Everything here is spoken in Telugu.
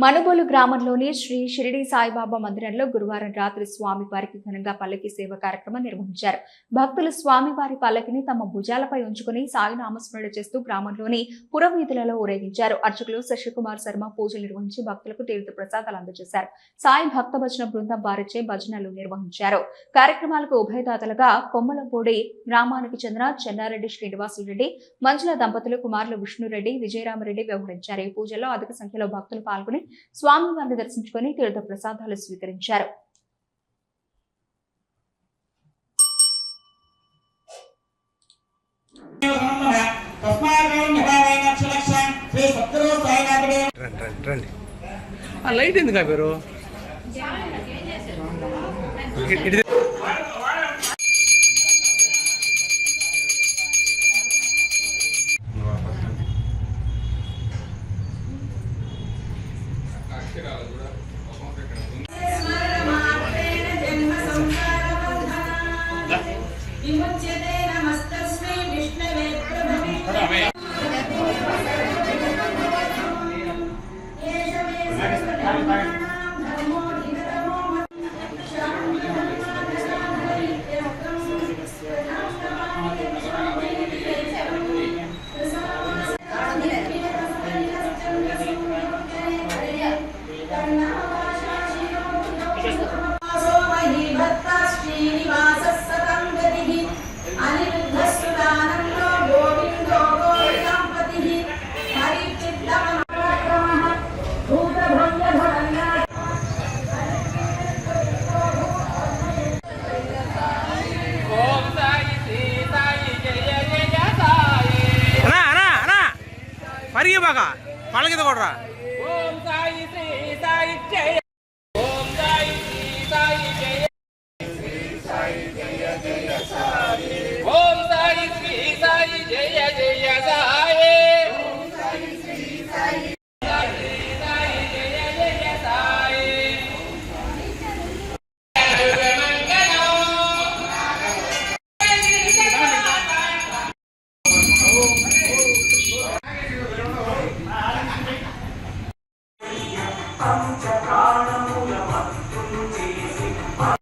మనుబోలు గ్రామంలోని శ్రీ షిరిడి సాయిబాబా మందిరంలో గురువారం రాత్రి స్వామివారికి ఘనంగా పల్లకి సేవ కార్యక్రమం నిర్వహించారు. భక్తులు స్వామివారి పల్లకిని తమ భుజాలపై ఉంచుకుని సాయి నామస్మరణ చేస్తూ గ్రామంలోని పురవీధులలో ఊరేగించారు. అర్చకులు శశికుమార్ శర్మ పూజలు నిర్వహించి భక్తులకు తీర్థ ప్రసాదాలు అందజేశారు. సాయి భక్త భజన బృందం వారిచే భజనలు నిర్వహించారు. కార్యక్రమాలకు ఉభయదాతలుగా కొమ్మలపూడి గ్రామానికి చెందిన చెన్నారెడ్డి శ్రీనివాసులరెడ్డి, మంజుల దంపతులు కుమారులు విష్ణురెడ్డి, విజయరామరెడ్డి వ్యవహరించారు. ఈ పూజల్లో అధిక సంఖ్యలో భక్తులు పాల్గొని స్వామివారిని దర్శించుకుని తీర్థ ప్రసాదాలు స్వీకరించారు. లైట్ ఎందుకు ఆపారు? పరిగి బాగా పళ్ళ కూడా ఓం సాయి శ్రీ సాయి జయ, ఓం సాయి శ్రీ సాయి జయ, శ్రీ సాయి జయ జయ సాయి, ఓం సాయి శ్రీ సాయి జయ జయ సాయి.